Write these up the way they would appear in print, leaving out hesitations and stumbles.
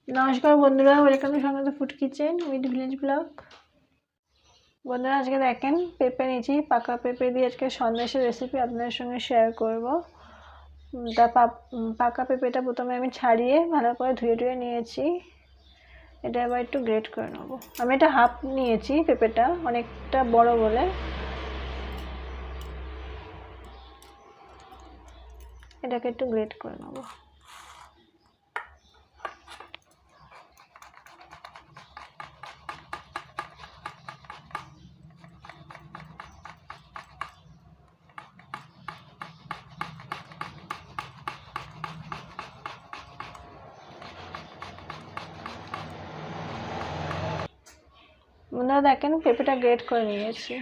নমস্কার বন্ধুরা, welcome to সংগত food kitchen with village blog. বন্ধুরা, আজকে দেখেন পেঁপে নিয়েছি, পাকা পেঁপে দিয়ে আজকে সন্দেশের রেসিপি আপনাদের সঙ্গে শেয়ার করব। তা পাকা পেঁপেটা প্রথমে আমি ছাড়িয়ে ভালো করে ধুয়ে নিয়েছি। এটা আবার একটু গ্রেট করে নেব। আমি এটা হাফ নিয়েছি, পেঁপেটা অনেকটা বড় বলে। এটাকে একটু গ্রেট করে নেব। বন্ধুরা দেখেন পেঁপেটা গ্রেট করে নিয়েছি।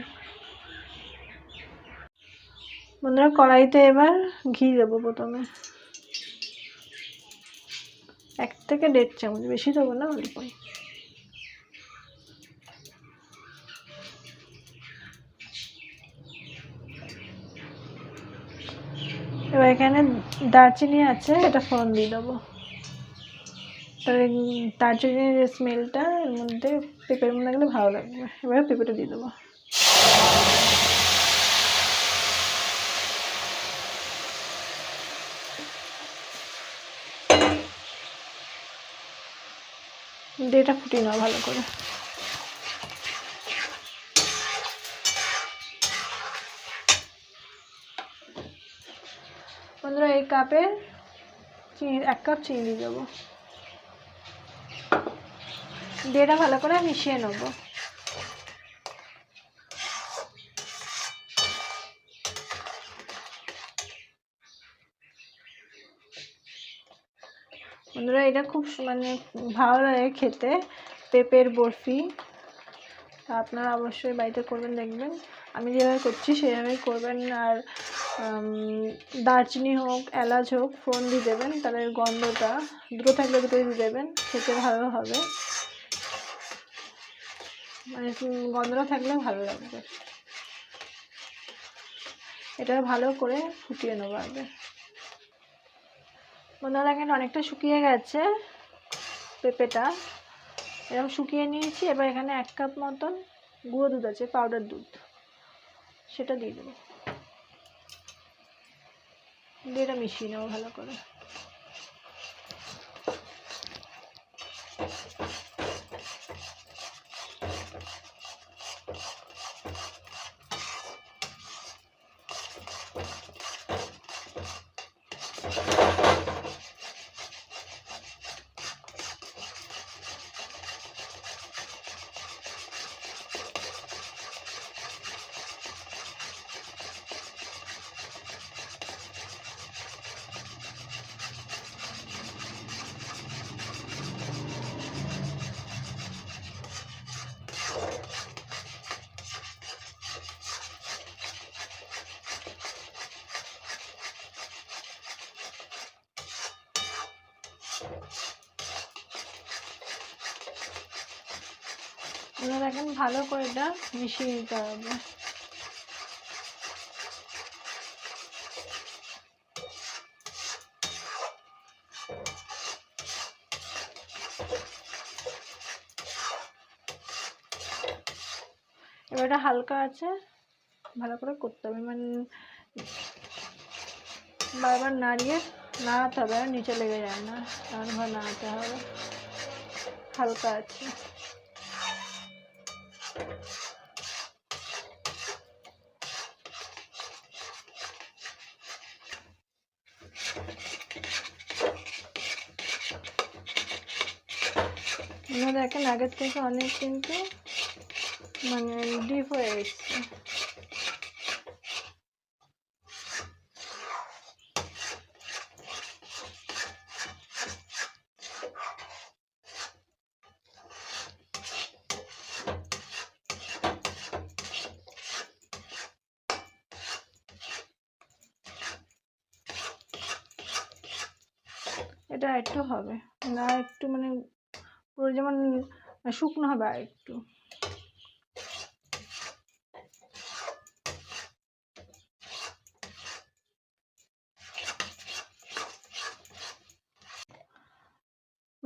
বন্ধুরা কড়াইতে এবার ঘি দেবো। প্রথমে 1 থেকে 1.5 চামচ, বেশি দেবো না, অল্পই। এবার এখানে দারচিনি আছে, এটা ফোড়ন দিয়ে দেবো। তবে দারচিনির স্মেলটা এর মধ্যে পেঁপের মধ্যে গেলে ভালো লাগবে। এবার পেঁপেটা দিয়ে দেবো। এটা ফুটিয়ে নাও ভালো করে। বন্ধুরা এই কাপে 1 কাপ চিনি দিয়ে দেবো। এটা ভালো করে মিশিয়ে নেবো। বন্ধুরা এটা খুব ভালো লাগে খেতে, পেঁপের বরফি। আপনারা অবশ্যই বাড়িতে করবেন, দেখবেন আমি যেভাবে করছি সেভাবেই করবেন। আর দারচিনি হোক, এলাচ হোক, ফোড়ন দিয়ে দেবেন, তাহলে গন্ধটা দুটো থাকলে দুটোই দিয়ে দেবেন, খেতে ভালো হবে। গন্ধটা থাকলে ভালো লাগবে। এটা ভালো করে ফুটিয়ে নেবো আগে। বন্ধুরা দেখেন অনেকটা শুকিয়ে গেছে পেঁপেটা, এরকম শুকিয়ে নিয়েছি। এবার এখানে 1 কাপ মতন গুঁড়ো দুধ আছে, পাউডার দুধ, সেটা দিয়ে দেবো। দিয়ে এটা মিশিয়ে নেবো ভালো করে। দেখেন ভালো করে এটা মিশিয়ে নিতে হবে। এবার এটা হালকা আছে, ভালো করে করতে হবে, বারবার নাড়াতে হবে, আর নিচে লেগে যায় না, এমনভাবে নাড়াতে হবে। হালকা আছে। দেখেন আগের থেকে অনেক কিন্তু ডিপ হয়ে এসছে। এটা একটু হবে না, একটু পুরো যেমন শুকনো হবে, আর একটু।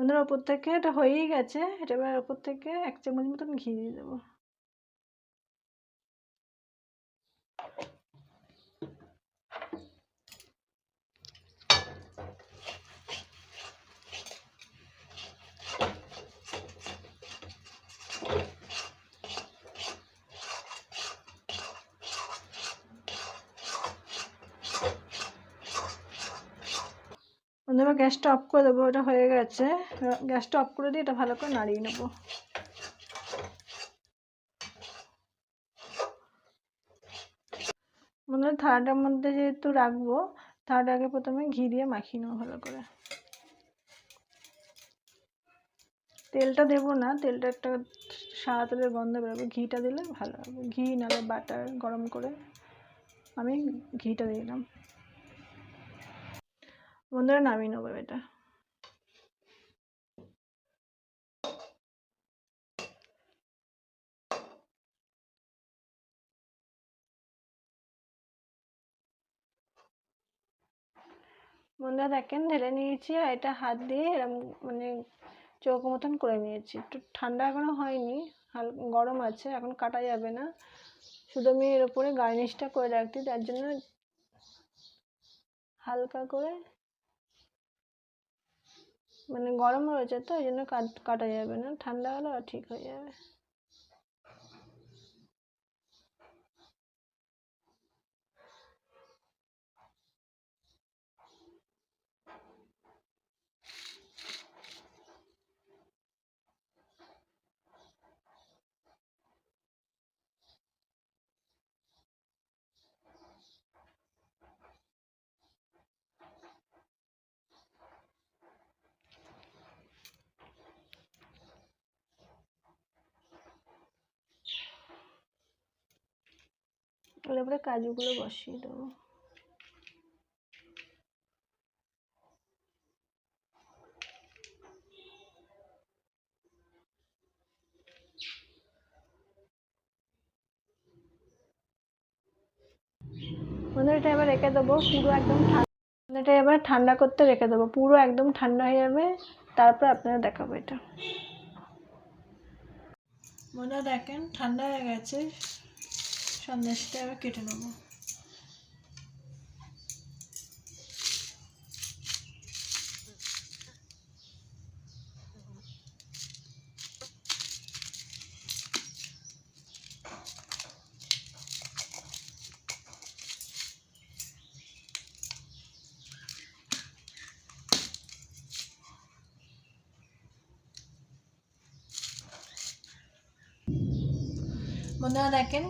বন্ধুরা ওপর থেকে এটা হয়েই গেছে, এটা এবার ওপর থেকে 1 চামচ মতন ঘি দিয়ে দেবো। বন্ধুরা গ্যাসটা অফ করে দেবো, এটা হয়ে গেছে। গ্যাসটা অফ করে দিয়ে এটা ভালো করে নাড়িয়ে নেব। বন্ধুরা থালাটার মধ্যে যেহেতু রাখবো, থালাটাকে প্রথমে ঘি দিয়ে মাখিয়ে নেবো ভালো করে। তেলটা দেবো না, তেলটা একটা সাদা তেলের গন্ধ বেরোবে, ঘিটা দিলে ভালো হবে। ঘি নাহলে বাটার গরম করে আমি ঘিটা দিলাম। বন্ধুরা নামিয়ে নেবো এটা। বন্ধুরা দেখেন ঢেলে নিয়েছি, আর এটা হাত দিয়ে এরকম মানে চৌকো মতন করে নিয়েছি। একটু ঠান্ডা এখনো হয়নি, গরম আছে, এখন কাটা যাবে না। শুধু আমি এর উপরে গার্নিশটা করে রাখছি, তার জন্য হালকা করে মানে গরম রয়েছে তো, এই জন্য কাটা যাবে না, ঠান্ডা হলে আর ঠিক হয়ে যাবে। এর উপরে কাজুগুলো বসিয়ে দেবো। এটা এবার রেখে দেবো পুরো একদম ঠান্ডা। এটা এবার ঠান্ডা করতে রেখে দেবো, পুরো একদম ঠান্ডা হয়ে যাবে, তারপর আপনারা দেখাবো এটা। বন্ধুরা দেখেন ঠান্ডা হয়ে গেছে, সন্দেশটা এবার কেটে নেবো। বন্ধুরা দেখেন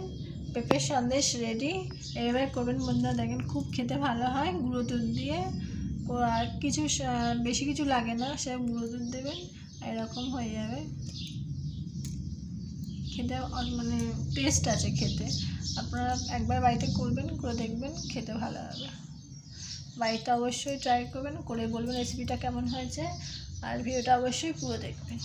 পেঁপের সন্দেশ রেডি। এভাবে করবেন বন্ধুরা, দেখেন খুব খেতে ভালো হয়, গুঁড়ো দুধ দিয়ে। আর কিছু বেশি কিছু লাগে না, সে গুঁড়ো দুধ দেবেন, এরকম হয়ে যাবে। খেতে মানে টেস্ট আছে খেতে। আপনারা একবার বাড়িতে করবেন, করে দেখবেন, খেতে ভালো হবে। বাড়িতে অবশ্যই ট্রাই করবেন, করে বলবেন রেসিপিটা কেমন হয়েছে, আর ভিডিওটা অবশ্যই পুরো দেখবেন।